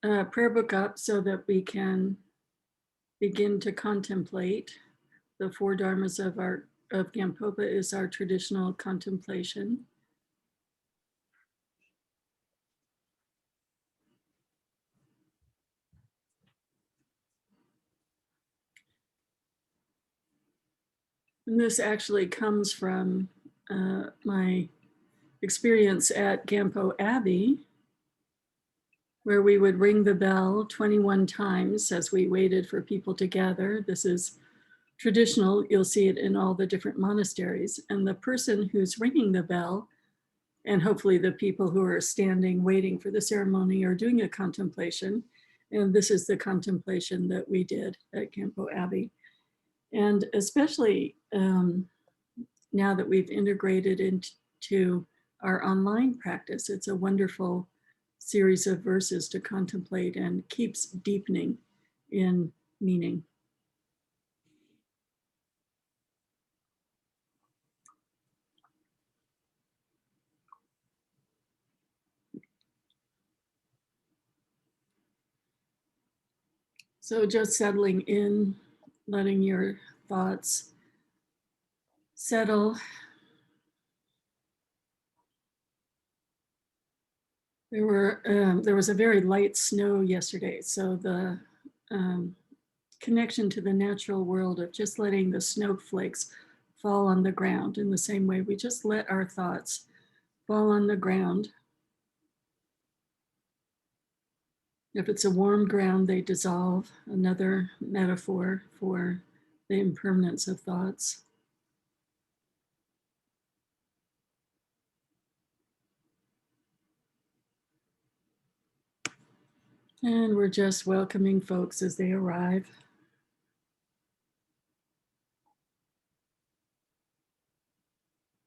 prayer book up so that we can begin to contemplate. The four dharmas of Gampopa is our traditional contemplation. And this actually comes from my experience at Gampo Abbey, where we would ring the bell 21 times as we waited for people to gather. This is traditional. You'll see it in all the different monasteries. And the person who's ringing the bell, and hopefully the people who are standing waiting for the ceremony, are doing a contemplation. And this is the contemplation that we did at Campo Abbey. And especially now that we've integrated into our online practice, it's a wonderful series of verses to contemplate and keeps deepening in meaning. So just settling in, letting your thoughts settle. There was a very light snow yesterday, so the connection to the natural world of just letting the snowflakes fall on the ground in the same way we just let our thoughts fall on the ground. If it's a warm ground, they dissolve, another metaphor for the impermanence of thoughts. And we're just welcoming folks as they arrive.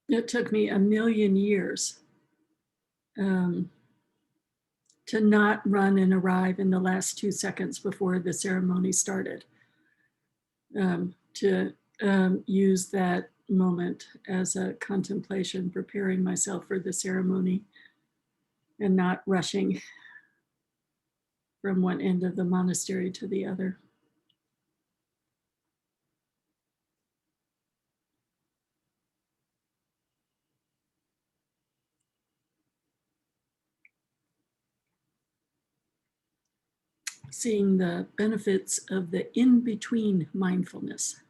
It took me 1,000,000 years to not run and arrive in the last 2 seconds before the ceremony started, to use that moment as a contemplation, preparing myself for the ceremony and not rushing from one end of the monastery to the other. Seeing the benefits of the in-between mindfulness.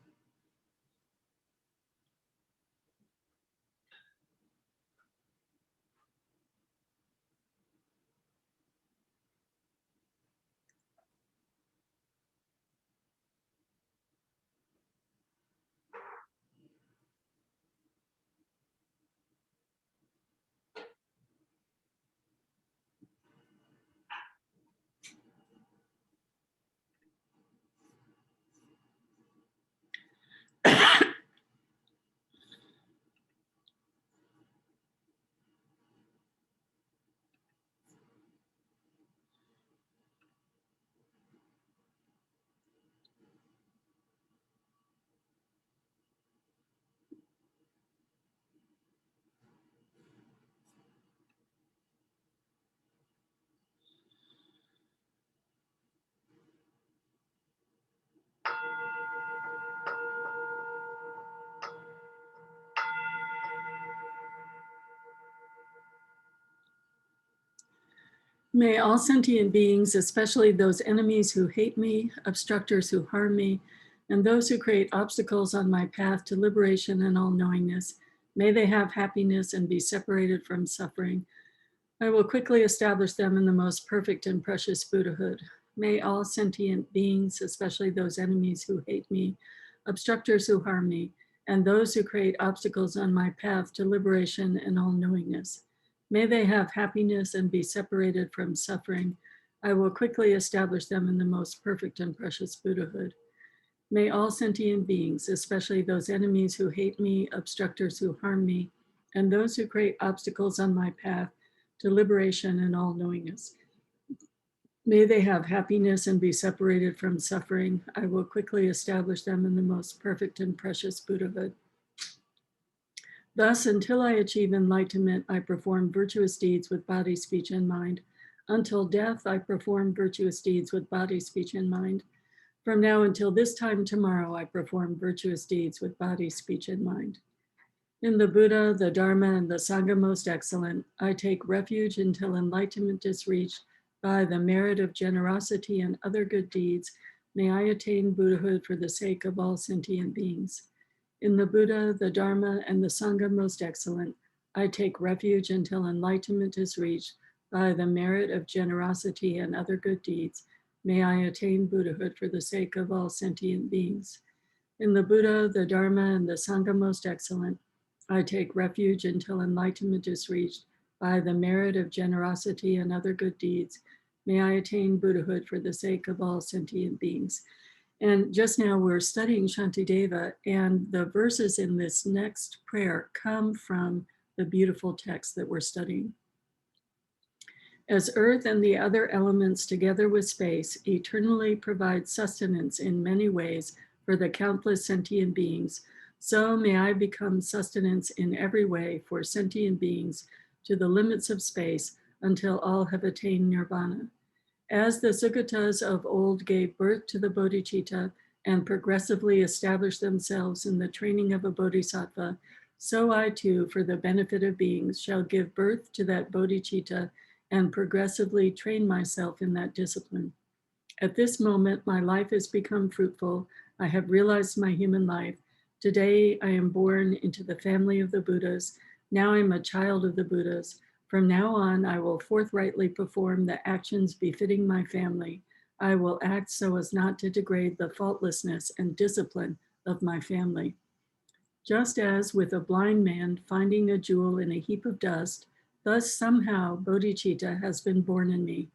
May all sentient beings, especially those enemies who hate me, obstructors who harm me, and those who create obstacles on my path to liberation and all-knowingness, may they have happiness and be separated from suffering. I will quickly establish them in the most perfect and precious Buddhahood. May all sentient beings, especially those enemies who hate me, obstructors who harm me, and those who create obstacles on my path to liberation and all-knowingness, may they have happiness and be separated from suffering. I will quickly establish them in the most perfect and precious Buddhahood. May all sentient beings, especially those enemies who hate me, obstructors who harm me, and those who create obstacles on my path to liberation and all-knowingness, may they have happiness and be separated from suffering. I will quickly establish them in the most perfect and precious Buddhahood. Thus, until I achieve enlightenment, I perform virtuous deeds with body, speech, and mind. Until death, I perform virtuous deeds with body, speech, and mind. From now until this time tomorrow, I perform virtuous deeds with body, speech, and mind. In the Buddha, the Dharma, and the Sangha most excellent, I take refuge until enlightenment is reached by the merit of generosity and other good deeds. May I attain Buddhahood for the sake of all sentient beings. In the Buddha, the Dharma, and the Sangha most excellent, I take refuge until enlightenment is reached by the merit of generosity and other good deeds. May I attain Buddhahood for the sake of all sentient beings. In the Buddha, the Dharma, and the Sangha most excellent, I take refuge until enlightenment is reached by the merit of generosity and other good deeds. May I attain Buddhahood for the sake of all sentient beings. And just now we're studying Shantideva, and the verses in this next prayer come from the beautiful text that we're studying. As earth and the other elements together with space eternally provide sustenance in many ways for the countless sentient beings, so may I become sustenance in every way for sentient beings to the limits of space until all have attained nirvana. As the Sugatas of old gave birth to the bodhicitta and progressively established themselves in the training of a bodhisattva, so I too, for the benefit of beings, shall give birth to that bodhicitta and progressively train myself in that discipline. At this moment, my life has become fruitful. I have realized my human life. Today, I am born into the family of the Buddhas. Now I'm a child of the Buddhas. From now on, I will forthrightly perform the actions befitting my family. I will act so as not to degrade the faultlessness and discipline of my family. Just as with a blind man finding a jewel in a heap of dust, thus somehow bodhicitta has been born in me.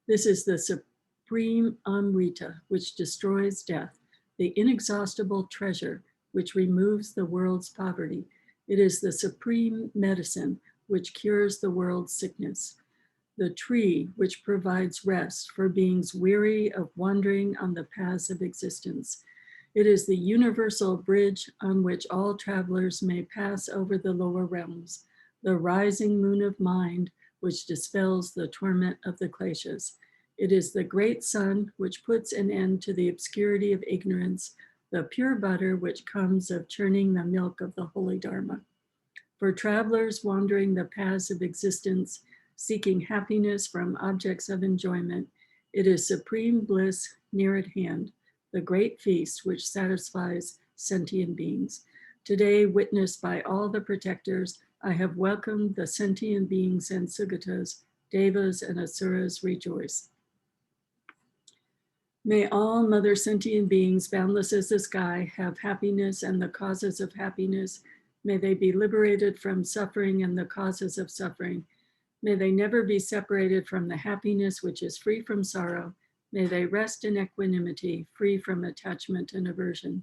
This is the supreme Amrita, which destroys death, the inexhaustible treasure, which removes the world's poverty. It is the supreme medicine, which cures the world's sickness. The tree, which provides rest for beings weary of wandering on the paths of existence. It is the universal bridge on which all travelers may pass over the lower realms, the rising moon of mind, which dispels the torment of the kleshas. It is the great sun, which puts an end to the obscurity of ignorance, the pure butter which comes of churning the milk of the holy Dharma. For travelers wandering the paths of existence, seeking happiness from objects of enjoyment, it is supreme bliss near at hand, the great feast which satisfies sentient beings. Today, witnessed by all the protectors, I have welcomed the sentient beings and Sugatas, Devas, and Asuras rejoice. May all mother sentient beings, boundless as the sky, have happiness and the causes of happiness. May they be liberated from suffering and the causes of suffering. May they never be separated from the happiness which is free from sorrow. May they rest in equanimity, free from attachment and aversion.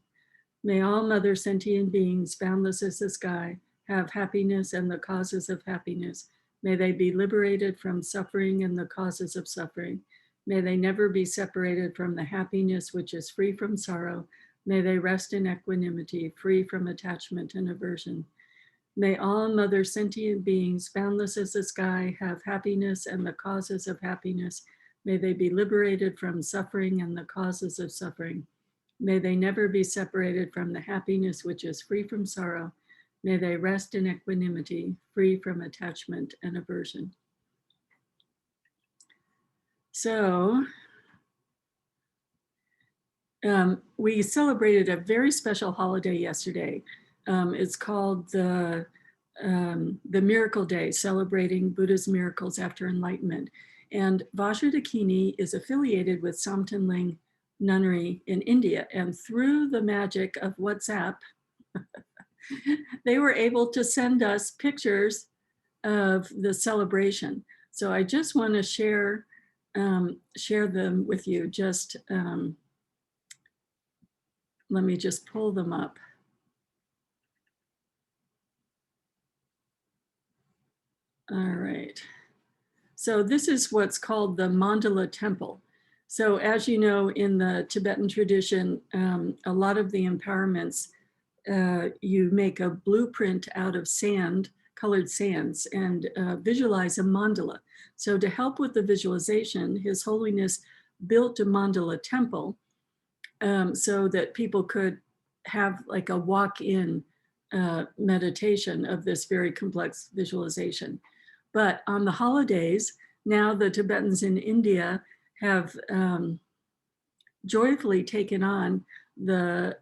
May all mother sentient beings, boundless as the sky, have happiness and the causes of happiness. May they be liberated from suffering and the causes of suffering. May they never be separated from the happiness which is free from sorrow. May they rest in equanimity, free from attachment and aversion. May all mother sentient beings, boundless as the sky, have happiness and the causes of happiness. May they be liberated from suffering and the causes of suffering. May they never be separated from the happiness which is free from sorrow. May they rest in equanimity, free from attachment and aversion. So, we celebrated a very special holiday yesterday. It's called the Miracle Day, celebrating Buddha's miracles after enlightenment. And Vajradakini is affiliated with Samtenling Nunnery in India. And through the magic of WhatsApp, they were able to send us pictures of the celebration. So I just want to share them with you. Just let me just pull them up. All right. So this is what's called the mandala temple. So as you know, in the Tibetan tradition, a lot of the empowerments, you make a blueprint out of sand, colored sands, and visualize a mandala. So to help with the visualization, His Holiness built a mandala temple so that people could have like a walk-in meditation of this very complex visualization. But on the holidays, now the Tibetans in India have joyfully taken on the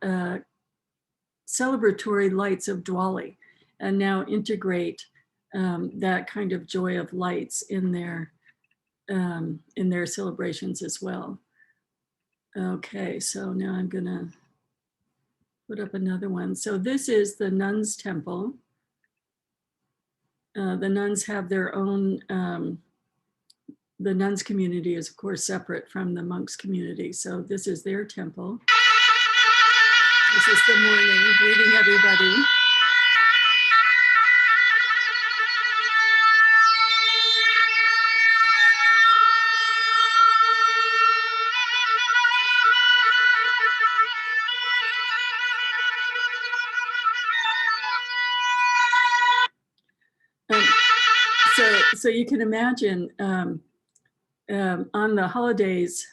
celebratory lights of Diwali and now integrate that kind of joy of lights in their celebrations as well. Okay, so now I'm gonna put up another one. So this is the nuns' temple. The nuns have their own, the nuns community is of course separate from the monks community. So this is their temple. This is the morning, greeting everybody. So you can imagine on the holidays,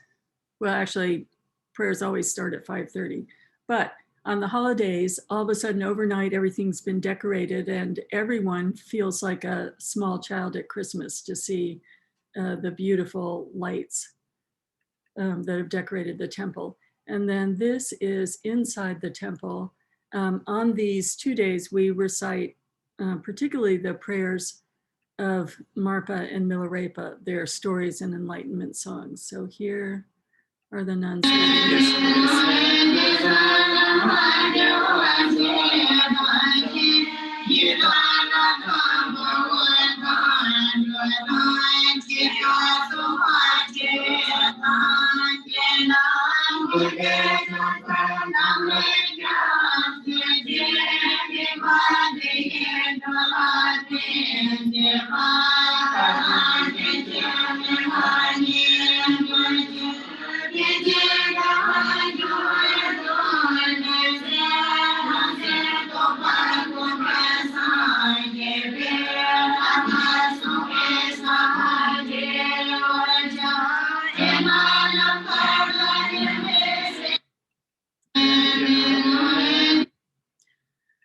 well, actually, prayers always start at 5:30, but on the holidays, all of a sudden overnight, everything's been decorated and everyone feels like a small child at Christmas to see the beautiful lights that have decorated the temple. And then this is inside the temple. On these 2 days, we recite particularly the prayers of Marpa and Milarepa, their stories and enlightenment songs. So here are the nuns reading their stories.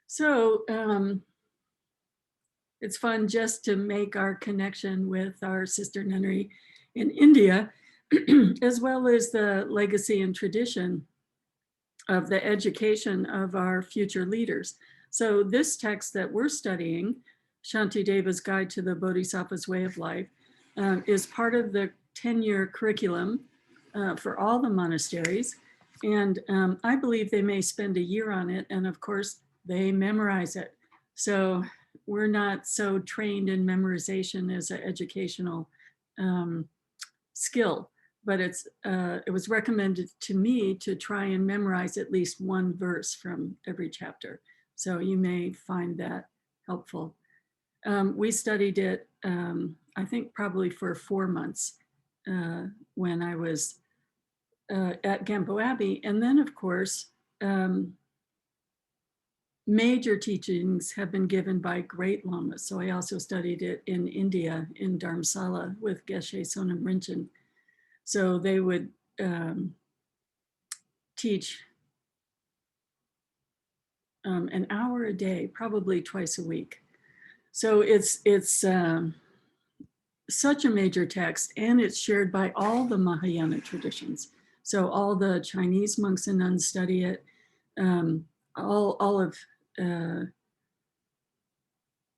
So it's fun just to make our connection with our sister nunnery in India, as well as the legacy and tradition of the education of our future leaders. So this text that we're studying, Shantideva's Guide to the Bodhisattva's Way of Life, is part of the 10-year curriculum for all the monasteries. And I believe they may spend a year on it. And of course, they memorize it. So we're not so trained in memorization as an educational skill, but it was recommended to me to try and memorize at least one verse from every chapter. So you may find that helpful. We studied it, I think probably for 4 months when I was at Gampo Abbey. And then of course, major teachings have been given by great lamas. So I also studied it in India in Dharamsala with Geshe Sonam Rinchen. So they would teach an hour a day, probably twice a week. So it's such a major text, and it's shared by all the Mahayana traditions. So all the Chinese monks and nuns study it. All of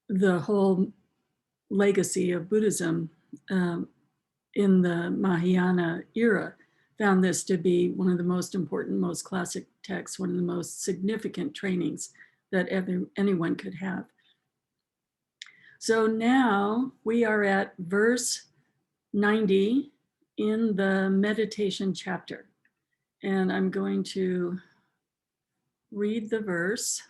the whole legacy of Buddhism in the Mahayana era found this to be one of the most important, most classic texts, one of the most significant trainings that anyone could have. So now we are at verse 90 in the meditation chapter. And I'm going to read the verse.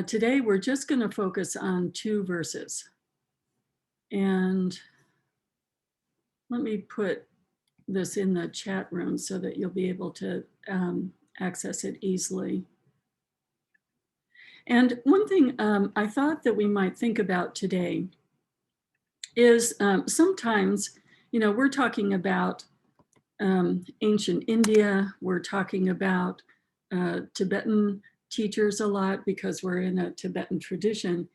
Today we're just going to focus on 2 verses. And let me put this in the chat room so that you'll be able to access it easily. And one thing I thought that we might think about today is sometimes, we're talking about ancient India, we're talking about Tibetan teachers a lot because we're in a Tibetan tradition.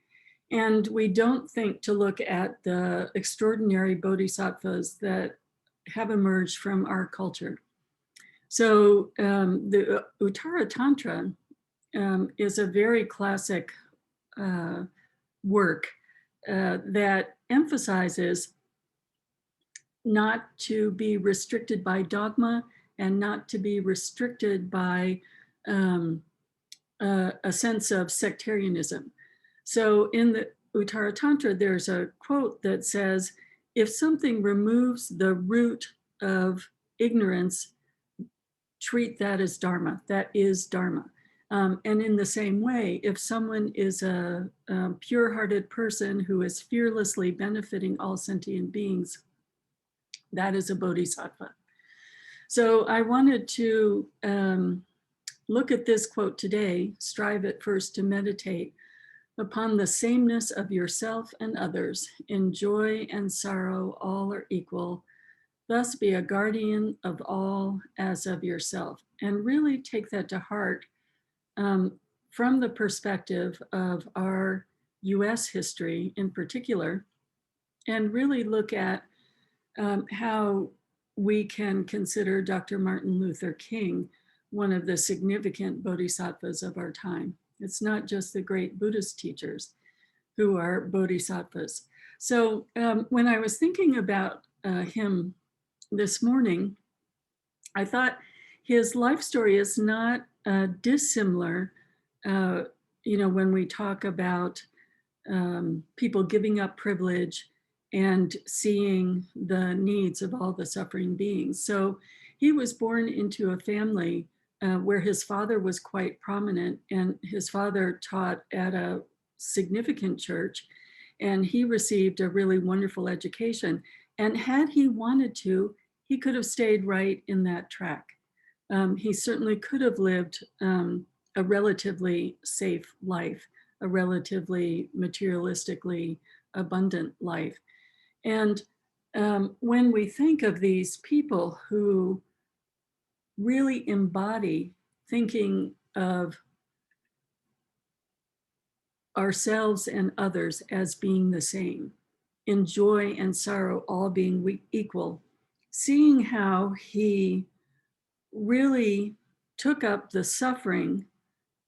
And we don't think to look at the extraordinary bodhisattvas that have emerged from our culture. So the Uttara Tantra is a very classic work that emphasizes not to be restricted by dogma and not to be restricted by a sense of sectarianism. So in the Uttara Tantra, there's a quote that says, if something removes the root of ignorance, treat that as Dharma. That is Dharma. And in the same way, if someone is a pure-hearted person who is fearlessly benefiting all sentient beings, that is a bodhisattva. So I wanted to look at this quote today, strive at first to meditate upon the sameness of yourself and others. In joy and sorrow, all are equal. Thus be a guardian of all as of yourself. And really take that to heart from the perspective of our US history in particular, and really look at how we can consider Dr. Martin Luther King one of the significant bodhisattvas of our time. It's not just the great Buddhist teachers who are bodhisattvas. So when I was thinking about him this morning, I thought his life story is not dissimilar, when we talk about people giving up privilege and seeing the needs of all the suffering beings. So he was born into a family where his father was quite prominent, and his father taught at a significant church, and he received a really wonderful education. And had he wanted to, he could have stayed right in that track. He certainly could have lived a relatively safe life, a relatively materialistically abundant life. And when we think of these people who really embody thinking of ourselves and others as being the same, in joy and sorrow, all being equal, seeing how he really took up the suffering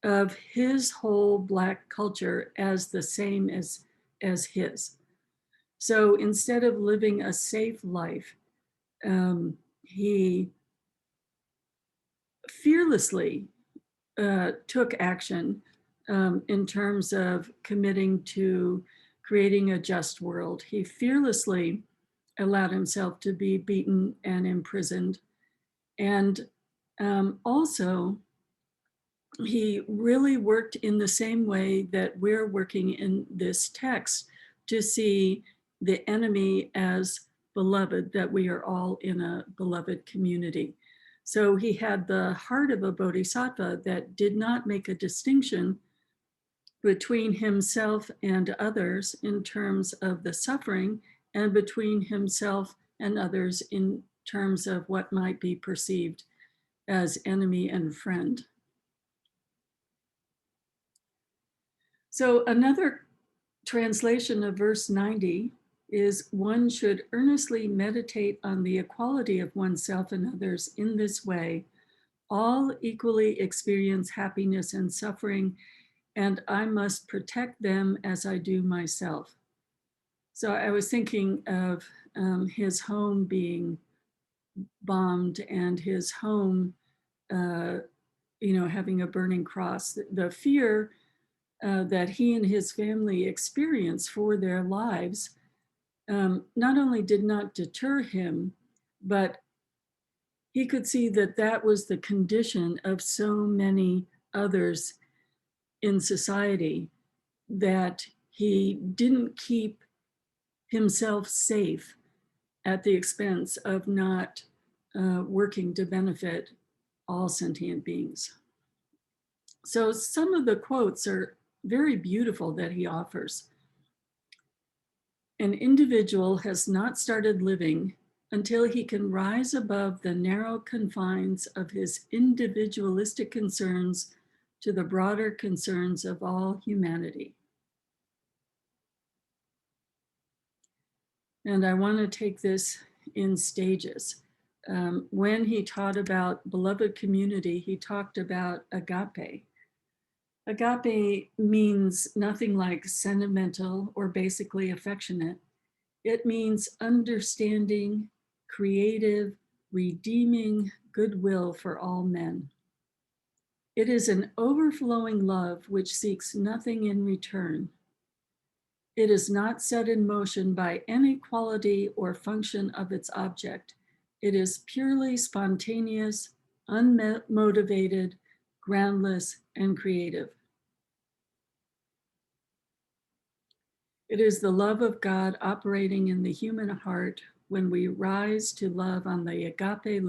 of his whole Black culture as the same as his. So instead of living a safe life, he fearlessly took action in terms of committing to creating a just world. He fearlessly allowed himself to be beaten and imprisoned. And also, he really worked in the same way that we're working in this text to see the enemy as beloved, that we are all in a beloved community. So he had the heart of a bodhisattva that did not make a distinction between himself and others in terms of the suffering, and between himself and others in terms of what might be perceived as enemy and friend. So another translation of verse 90 is, one should earnestly meditate on the equality of oneself and others in this way. All equally experience happiness and suffering, and I must protect them as I do myself. So I was thinking of his home being bombed and his home, having a burning cross. The fear that he and his family experienced for their lives not only did not deter him, but he could see that that was the condition of so many others in society, that he didn't keep himself safe at the expense of not working to benefit all sentient beings. So some of the quotes are very beautiful that he offers. An individual has not started living until he can rise above the narrow confines of his individualistic concerns to the broader concerns of all humanity. And I want to take this in stages. When he taught about beloved community, he talked about agape. Agape means nothing like sentimental or basically affectionate. It means understanding, creative, redeeming goodwill for all men. It is an overflowing love which seeks nothing in return. It is not set in motion by any quality or function of its object. It is purely spontaneous, unmotivated, groundless, and creative. It is the love of God operating in the human heart. When we rise to love on the agape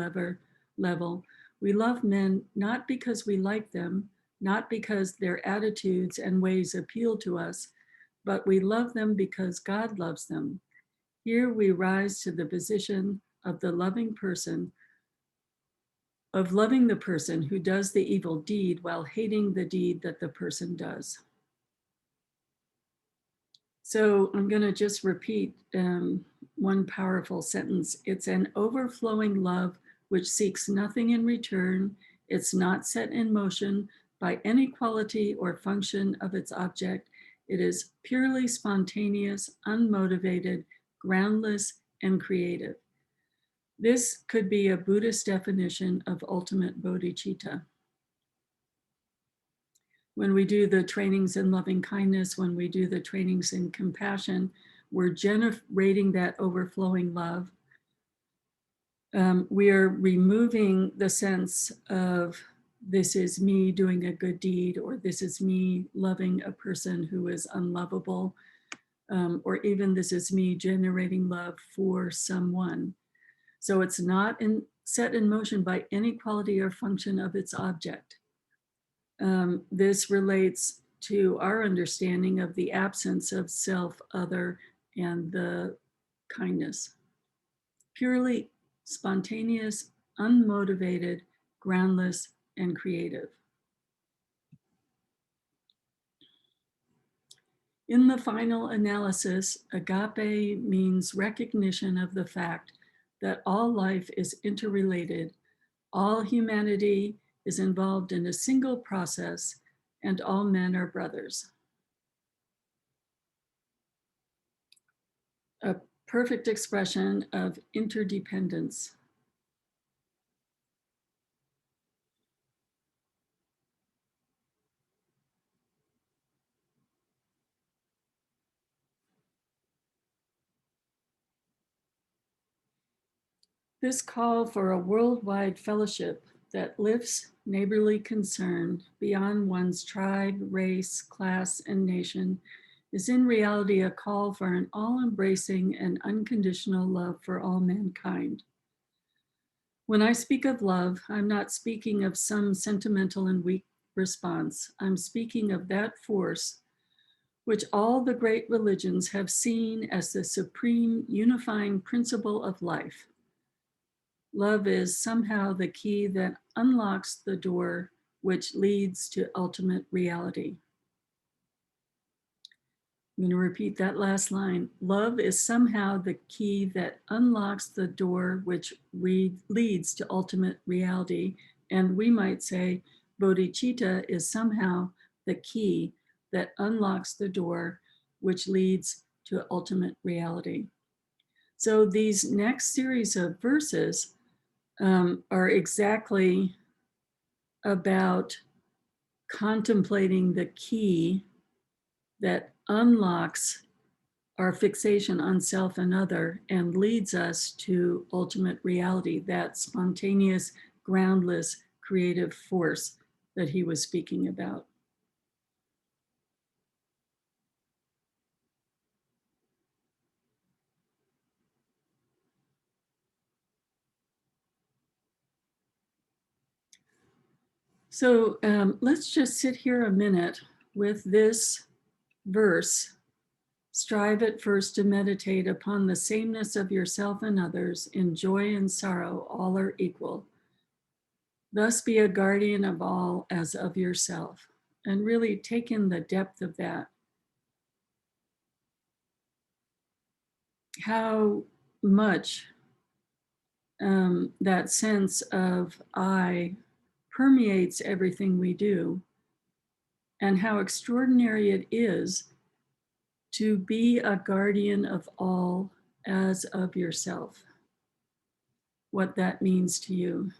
level, we love men not because we like them, not because their attitudes and ways appeal to us, but we love them because God loves them. Here we rise to the position of the loving person, of loving the person who does the evil deed while hating the deed that the person does. So I'm going to just repeat one powerful sentence. It's an overflowing love which seeks nothing in return. It's not set in motion by any quality or function of its object. It is purely spontaneous, unmotivated, groundless, and creative. This could be a Buddhist definition of ultimate bodhicitta. When we do the trainings in loving kindness, when we do the trainings in compassion, we're generating that overflowing love. We are removing the sense of this is me doing a good deed, or this is me loving a person who is unlovable, or even this is me generating love for someone. So it's not set in motion by any quality or function of its object. This relates to our understanding of the absence of self, other, and the kindness. Purely spontaneous, unmotivated, groundless, and creative. In the final analysis, agape means recognition of the fact that all life is interrelated, all humanity is involved in a single process, and all men are brothers. A perfect expression of interdependence. This call for a worldwide fellowship that lifts neighborly concern beyond one's tribe, race, class, and nation is in reality a call for an all-embracing and unconditional love for all mankind. When I speak of love, I'm not speaking of some sentimental and weak response. I'm speaking of that force which all the great religions have seen as the supreme unifying principle of life. Love is somehow the key that unlocks the door which leads to ultimate reality. I'm going to repeat that last line. Love is somehow the key that unlocks the door which leads to ultimate reality. And we might say bodhicitta is somehow the key that unlocks the door which leads to ultimate reality. So these next series of verses are exactly about contemplating the key that unlocks our fixation on self and other and leads us to ultimate reality, that spontaneous, groundless, creative force that he was speaking about. So let's just sit here a minute with this verse Strive at first to meditate upon the sameness of yourself and others. In joy and sorrow, all are equal. Thus be a guardian of all as of yourself. And really take in the depth of that. How much that sense of I permeates everything we do, and how extraordinary it is to be a guardian of all as of yourself. What that means to you.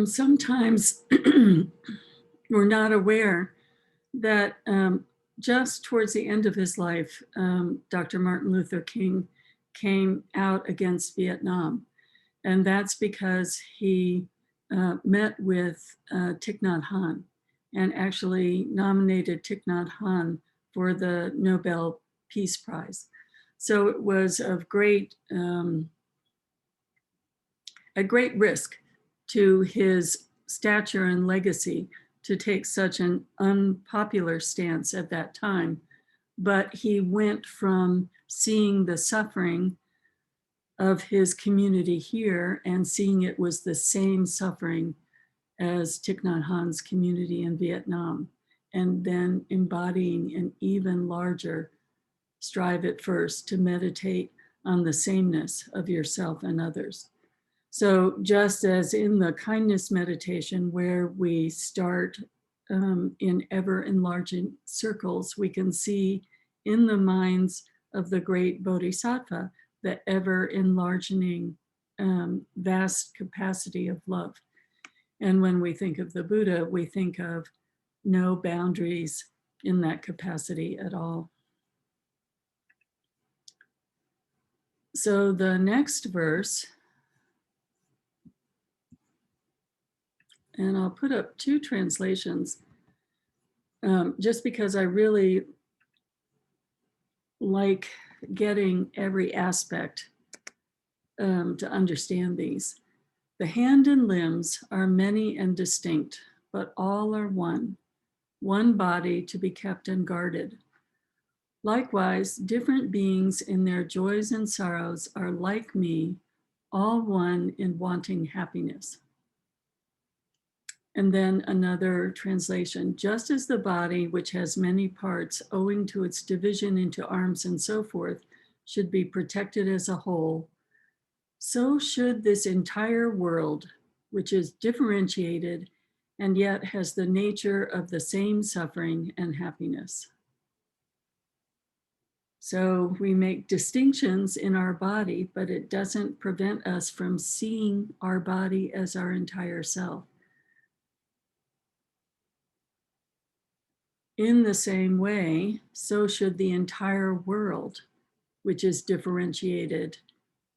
Sometimes we're not aware that just towards the end of his life, Dr. Martin Luther King came out against Vietnam. And that's because he met with Thich Nhat Hanh and actually nominated Thich Nhat Hanh for the Nobel Peace Prize. So it was of a great risk to his stature and legacy to take such an unpopular stance at that time. But he went from seeing the suffering of his community here and seeing it was the same suffering as Thich Nhat Hanh's community in Vietnam, and then embodying an even larger strive at first to meditate on the sameness of yourself and others. So just as in the kindness meditation where we start in ever enlarging circles, we can see in the minds of the great Bodhisattva, the ever enlarging vast capacity of love. And when we think of the Buddha, we think of no boundaries in that capacity at all. So the next verse, and I'll put up two translations just because I really like getting every aspect to understand these. The hand and limbs are many and distinct, but all are one body to be kept and guarded. Likewise, different beings in their joys and sorrows are like me, all one in wanting happiness. And then another translation, just as the body, which has many parts owing to its division into arms and so forth, should be protected as a whole, so should this entire world, which is differentiated and yet has the nature of the same suffering and happiness. So we make distinctions in our body, but it doesn't prevent us from seeing our body as our entire self. In the same way, so should the entire world, which is differentiated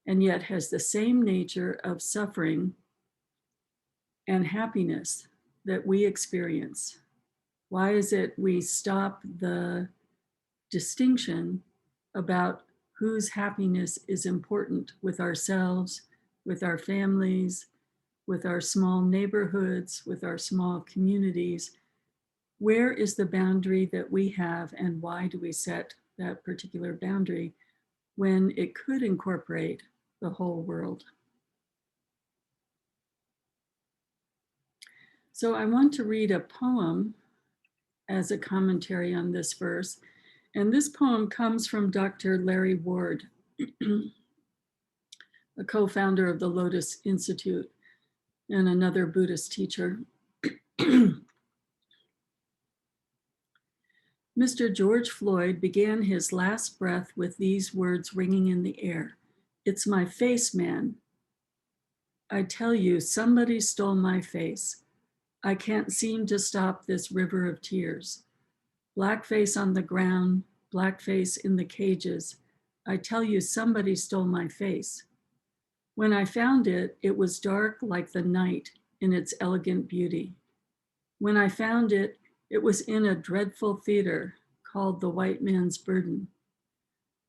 and yet has the same nature of suffering and happiness that we experience. Why is it we stop the distinction about whose happiness is important with ourselves, with our families, with our small neighborhoods, with our small communities? Where is the boundary that we have, and why do we set that particular boundary when it could incorporate the whole world? So I want to read a poem as a commentary on this verse. And this poem comes from Dr. Larry Ward, a co-founder of the Lotus Institute and another Buddhist teacher. Mr. George Floyd began his last breath with these words ringing in the air. "It's my face, man. I tell you, somebody stole my face. I can't seem to stop this river of tears. Blackface on the ground, blackface in the cages. I tell you, somebody stole my face. When I found it, it was dark like the night in its elegant beauty. When I found it, it was in a dreadful theater called The White Man's Burden.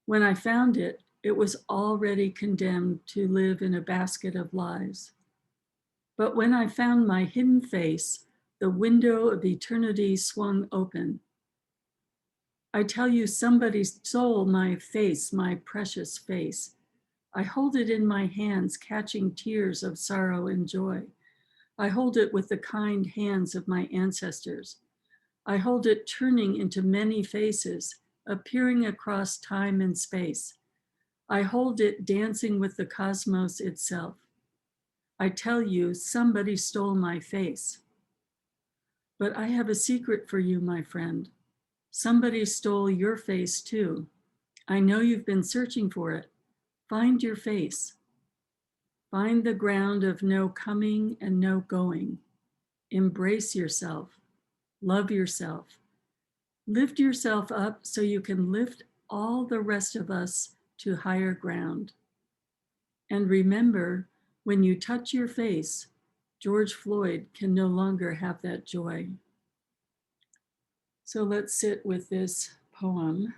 When I found it, it was already condemned to live in a basket of lies. But when I found my hidden face, the window of eternity swung open. I tell you, somebody stole my face, my precious face. I hold it in my hands, catching tears of sorrow and joy. I hold it with the kind hands of my ancestors. I hold it turning into many faces, appearing across time and space. I hold it dancing with the cosmos itself. I tell you, somebody stole my face. But I have a secret for you, my friend. Somebody stole your face too. I know you've been searching for it. Find your face. Find the ground of no coming and no going. Embrace yourself. Love yourself. Lift yourself up so you can lift all the rest of us to higher ground. And remember, when you touch your face, George Floyd can no longer have that joy." So let's sit with this poem.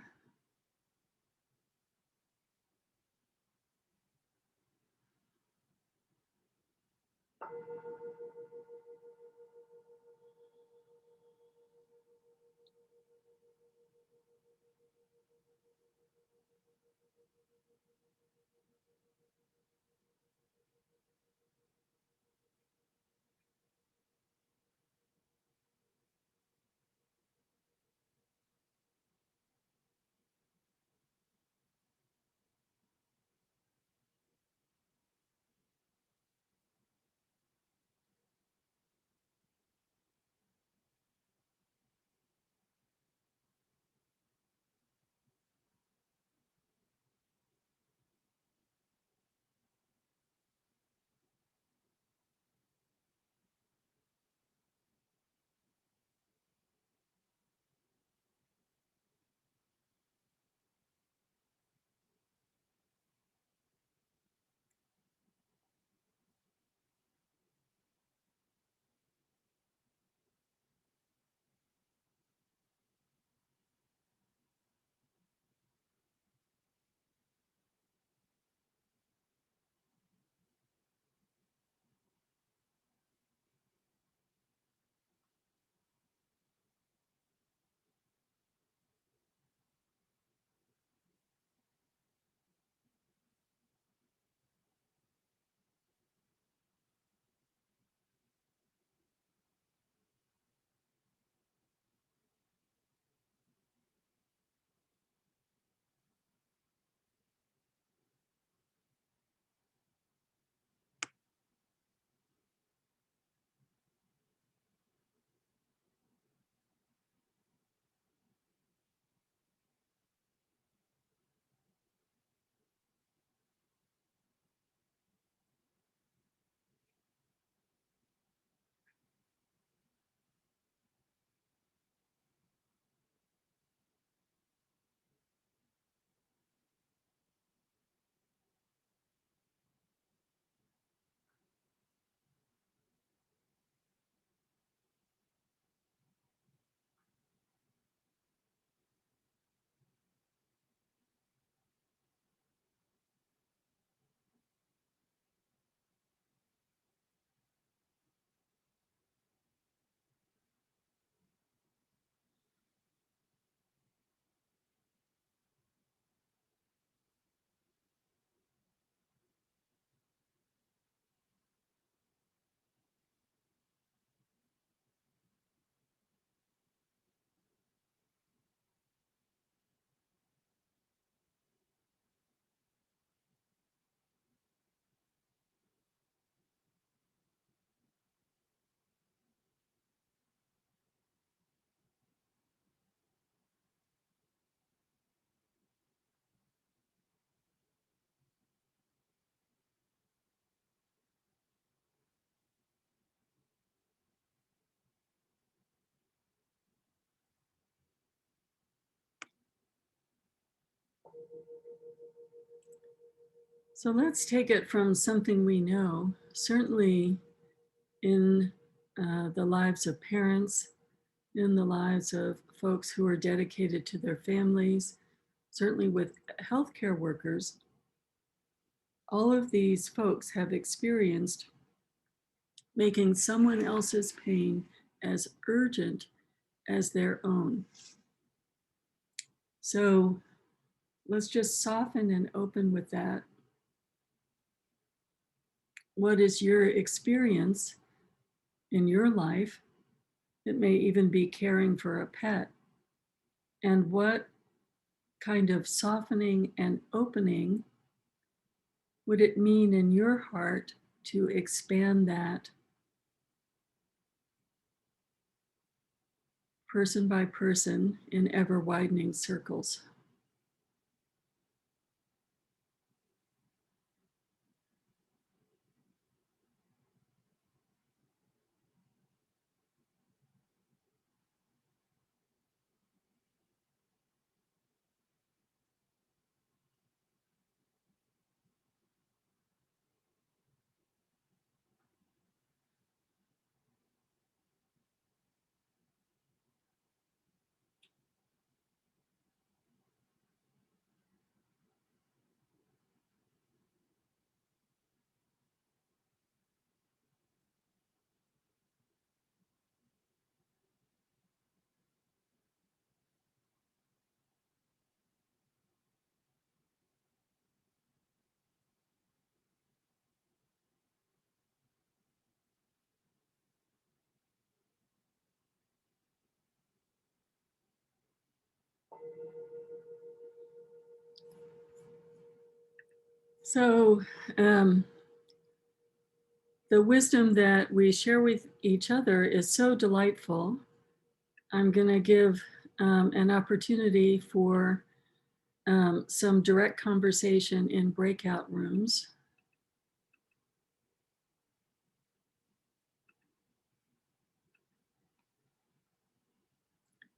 So let's take it from something we know, certainly in the lives of parents, in the lives of folks who are dedicated to their families, certainly with healthcare workers. All of these folks have experienced making someone else's pain as urgent as their own. So let's just soften and open with that. What is your experience in your life? It may even be caring for a pet. And what kind of softening and opening would it mean in your heart to expand that person by person in ever widening circles? So the wisdom that we share with each other is so delightful. I'm going to give an opportunity for some direct conversation in breakout rooms.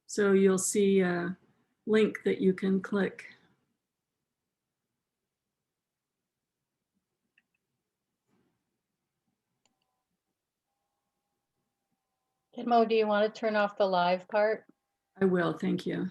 So you'll see a link that you can click. Mo, do you want to turn off the live part? I will, thank you.